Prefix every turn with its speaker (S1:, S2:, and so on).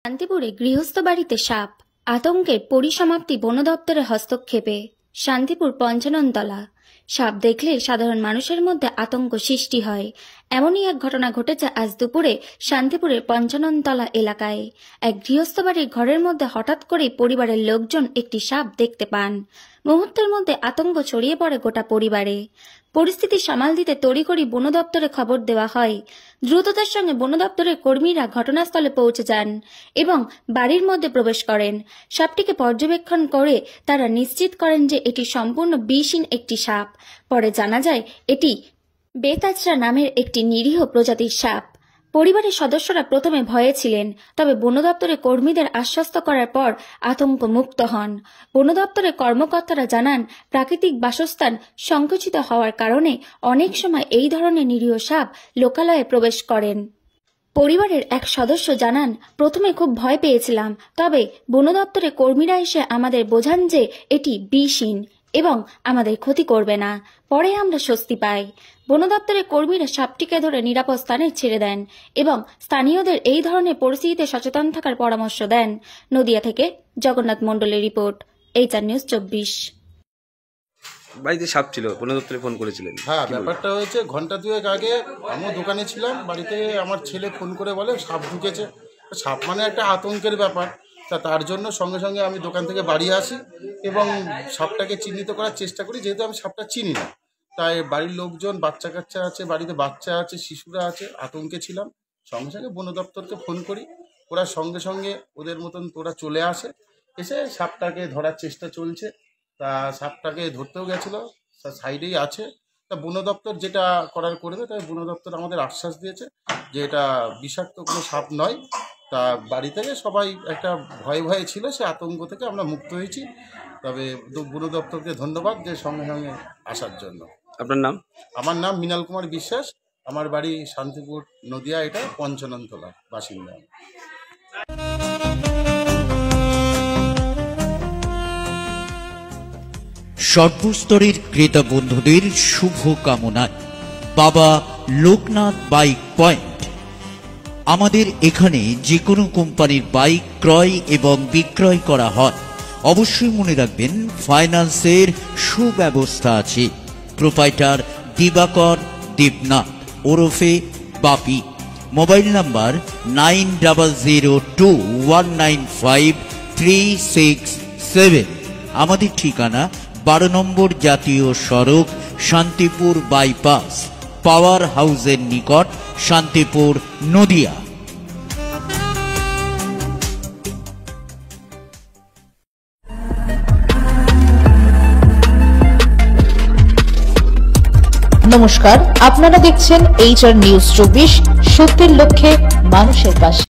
S1: শান্তিপুরে গৃহস্থ বাড়িতে সাপ, আতঙ্কের পরিসমাপ্তি বন দপ্তরের হস্তক্ষেপে। শান্তিপুর পঞ্চাননতলা। সাপ দেখলে সাধারণ মানুষের মধ্যে আতঙ্ক সৃষ্টি হয়। এমনই এক ঘটনা ঘটেছে আজ দুপুরে শান্তিপুরের পঞ্চাননতলা এলাকায়। এক গৃহস্থ বাড়ির ঘরের মধ্যে হঠাৎ করেই পরিবারের লোকজন একটি সাপ দেখতে পান। মুহূর্তের মধ্যে আতঙ্ক ছড়িয়ে পড়ে গোটা পরিবারে। পরিস্থিতি সামাল দিতে তড়িঘড়ি বন দপ্তরে খবর দেওয়া হয়। দ্রুততার সঙ্গে বন দপ্তরের কর্মীরা ঘটনাস্থলে পৌঁছে যান এবং বাড়ির মধ্যে প্রবেশ করেন। সাপটিকে পর্যবেক্ষণ করে তারা নিশ্চিত করেন যে এটি সম্পূর্ণ বিষহীন একটি সাপ। পরে জানা যায় এটি বেতাজরা নামের একটি নিরীহ প্রজাতির সাপ। পরিবারের সদস্যরা প্রথমে ভয়ে ছিলেন, তবে বন দপ্তরের কর্মীদের আশ্বস্ত করার পর আতঙ্ক মুক্ত হন। বন দপ্তরের কর্মকর্তারা জানান, প্রাকৃতিক বাসস্থান সংকুচিত হওয়ার কারণে অনেক সময় এই ধরনের নিরীহ সাপ লোকালয়ে প্রবেশ করেন। পরিবারের এক সদস্য জানান, প্রথমে খুব ভয় পেয়েছিলাম, তবে বন দপ্তরের কর্মীরা এসে আমাদের বোঝান যে এটি বিষহীন এবং আমাদের ক্ষতি করবে না। পরে আমরা স্বস্তি পাই। বন দপ্তরের কর্মীরা সাপটিকে ধরে নিরাপদ স্থানে ছেড়ে দেন এবং স্থানীয়দের এই ধরনের পরিস্থিতিতে সচেতন থাকার পরামর্শ দেন। নদিয়া থেকে জগন্নাথ মণ্ডলের রিপোর্ট, HR নিউজ 24।
S2: বাড়িতে সাপ ছিল, বন দপ্তরে ফোন করেছিলেন?
S3: হ্যাঁ, ব্যাপারটা হয়েছে ঘন্টা দুয়েক আগে আমিও দোকানে ছিলাম। বাড়িতে আমার ছেলে ফোন করে বলে সাপ ঢুকেছে। সাপ মানে একটা আতঙ্কের ব্যাপার, তার জন্য সঙ্গে সঙ্গে আমি দোকান থেকে বাড়ি আসি এবং সাপটাকে চিহ্নিত করার চেষ্টা করি, যেহেতু আমি সাপটা চিনি না। তাই বাড়ির লোকজন, বাচ্চা কাচ্চা আছে, বাড়িতে বাচ্চা আছে, শিশুরা আছে, আতঙ্কে ছিলাম। সঙ্গে সঙ্গে বন দপ্তরকে ফোন করি, ওরা সঙ্গে সঙ্গে ওদের মতন ওরা চলে আসে। এসে সাপটাকে ধরার চেষ্টা চলছে। তা সাপটাকে ধরতেও গেছিলো, সাইডেই আছে। তা বন দপ্তর যেটা করার করবে, তাই বন দপ্তর আমাদের আশ্বাস দিয়েছে যে এটা বিষাক্ত কোনো সাপ নয়। তা বাড়ি থেকে সবাই একটা ভয়ে ছিল, সে আতঙ্ক থেকে আমরা মুক্ত হয়েছি। তবে বন দপ্তরকে ধন্যবাদ যে সঙ্গে সঙ্গে আসার জন্য।
S2: আপনার নাম?
S3: আমার নাম মৃণাল কুমার বিশ্বাস। আমার বাড়ি শান্তিপুর, নদিয়া, এটা পঞ্চাননতলা বাসিন্দা।
S4: সর্বস্তরের ক্রেতা বন্ধুদের শুভ কামনায় বাবা লোকনাথ বাইক পয়েন্ট। আমাদের এখানে যে কোনো কোম্পানির বাইক ক্রয় এবং বিক্রয় করা হয়। অবশ্যই মনে রাখবেন, ফাইন্যান্সের সুব্যবস্থা আছে। প্রোপাইটার দিবাকর দেবনাথ ওরফে বাপি। Mobile number 9002195367। আমাদের ঠিকানা 12 নম্বর জাতীয় সড়ক, শান্তিপুর বাইপাস, পাওয়ার হাউসের নিকট, শান্তিপুর, নদিয়া।
S5: নমস্কার, আপনারা দেখছেন HR নিউজ 24, সত্যের লক্ষ্যে মানুষের পাশে।